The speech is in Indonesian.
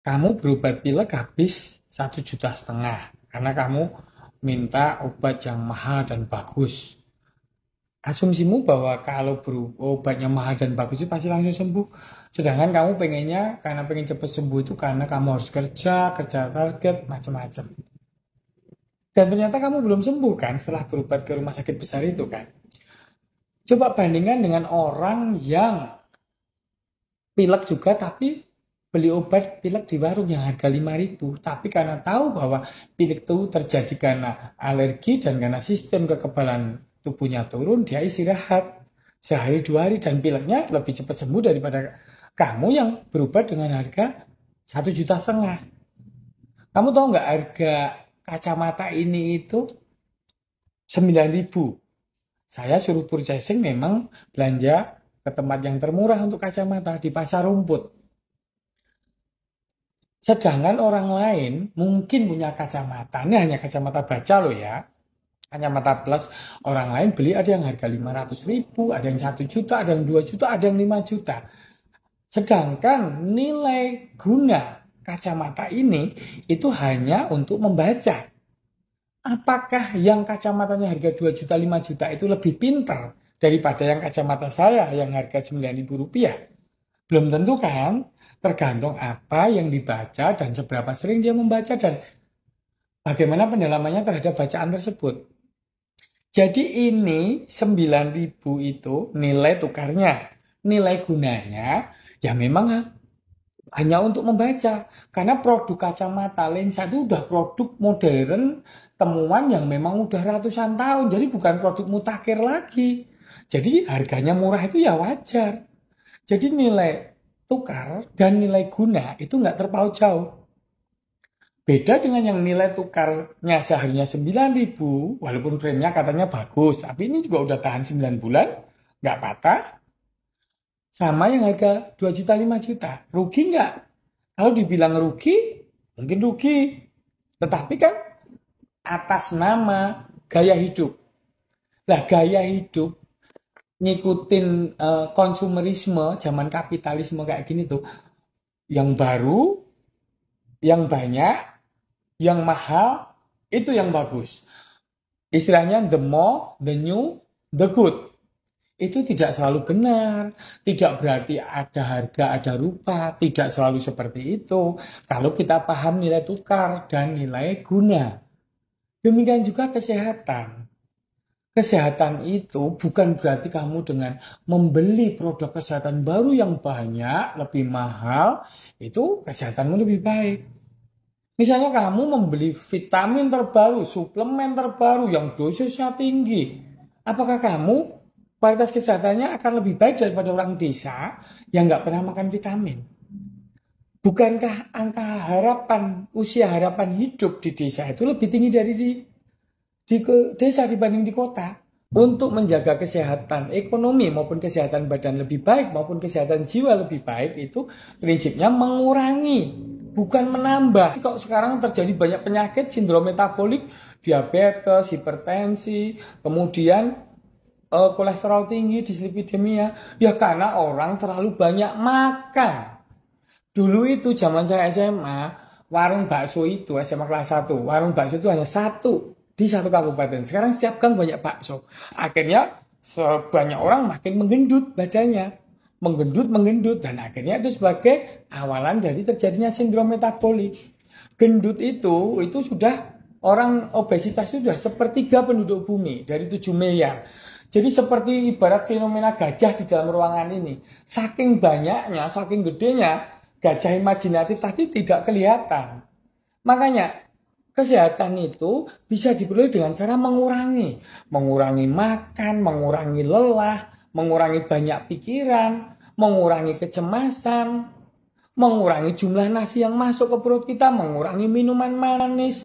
Kamu berobat pilek habis 1,5 juta karena kamu minta obat yang mahal dan bagus. Asumsimu bahwa kalau obatnya mahal dan bagus itu pasti langsung sembuh. Sedangkan kamu pengennya karena pengen cepat sembuh itu karena kamu harus kerja, kerja target, macam-macam. Dan ternyata kamu belum sembuh kan setelah berobat ke rumah sakit besar itu kan. Coba bandingkan dengan orang yang pilek juga tapi beli obat pilek di warung yang harga 5.000, tapi karena tahu bahwa pilek itu terjadi karena alergi dan karena sistem kekebalan tubuhnya turun, dia istirahat sehari 2 hari dan pileknya lebih cepat sembuh daripada kamu yang berobat dengan harga 1,5 juta. Kamu tahu nggak harga kacamata ini itu 9.000? Saya suruh purchasing memang belanja ke tempat yang termurah untuk kacamata di pasar rumput. Sedangkan orang lain mungkin punya kacamata, ini hanya kacamata baca loh ya, kacamata plus. Orang lain beli ada yang harga 500.000, ada yang 1 juta, ada yang 2 juta, ada yang 5 juta. Sedangkan nilai guna kacamata ini itu hanya untuk membaca. Apakah yang kacamatanya harga 2 juta, 5 juta itu lebih pintar daripada yang kacamata saya yang harga 9.000 rupiah? Belum tentu kan? Tergantung apa yang dibaca dan seberapa sering dia membaca dan bagaimana pendalamannya terhadap bacaan tersebut. Jadi ini 9.000 itu nilai tukarnya. Nilai gunanya ya memang hanya untuk membaca. Karena produk kacamata lensa itu udah produk modern, temuan yang memang udah ratusan tahun. Jadi bukan produk mutakhir lagi. Jadi harganya murah itu ya wajar. Jadi nilai tukar dan nilai guna itu nggak terpaut jauh. Beda dengan yang nilai tukarnya seharusnya 9.000, walaupun frame-nya katanya bagus, tapi ini juga udah tahan 9 bulan, nggak patah, sama yang harga 2 juta, 5 juta. Rugi nggak? Kalau dibilang rugi, mungkin rugi. Tetapi kan atas nama gaya hidup. Nah, gaya hidup ngikutin konsumerisme zaman kapitalisme kayak gini tuh, yang baru, yang banyak, yang mahal, itu yang bagus. Istilahnya the more, the new, the good. Itu tidak selalu benar. Tidak berarti ada harga, ada rupa. Tidak selalu seperti itu. Kalau kita paham nilai tukar dan nilai guna. Demikian juga kesehatan. Kesehatan itu bukan berarti kamu dengan membeli produk kesehatan baru yang banyak, lebih mahal, itu kesehatanmu lebih baik. Misalnya kamu membeli vitamin terbaru, suplemen terbaru yang dosisnya tinggi. Apakah kamu kualitas kesehatannya akan lebih baik daripada orang desa yang nggak pernah makan vitamin? Bukankah angka harapan, usia harapan hidup di desa itu lebih tinggi dari di desa dibanding di kota? Untuk menjaga kesehatan ekonomi maupun kesehatan badan lebih baik maupun kesehatan jiwa lebih baik itu prinsipnya mengurangi, bukan menambah. Kok sekarang terjadi banyak penyakit sindrom metabolik, diabetes, hipertensi, kemudian kolesterol tinggi, dislipidemia, ya karena orang terlalu banyak makan. Dulu itu zaman saya SMA, warung bakso itu SMA kelas 1, warung bakso itu hanya satu di satu kabupaten. Sekarang setiap gang banyak bakso. Akhirnya sebanyak orang makin menggendut badannya. Menggendut, dan akhirnya itu sebagai awalan dari terjadinya sindrom metabolik. Gendut itu sudah orang obesitas itu sudah sepertiga penduduk bumi dari 7 miliar. Jadi seperti ibarat fenomena gajah di dalam ruangan ini. Saking banyaknya, saking gedenya, gajah imajinatif tadi tidak kelihatan. Makanya kesehatan itu bisa diperoleh dengan cara mengurangi. Mengurangi makan, mengurangi lelah, mengurangi banyak pikiran, mengurangi kecemasan, mengurangi jumlah nasi yang masuk ke perut kita, mengurangi minuman manis.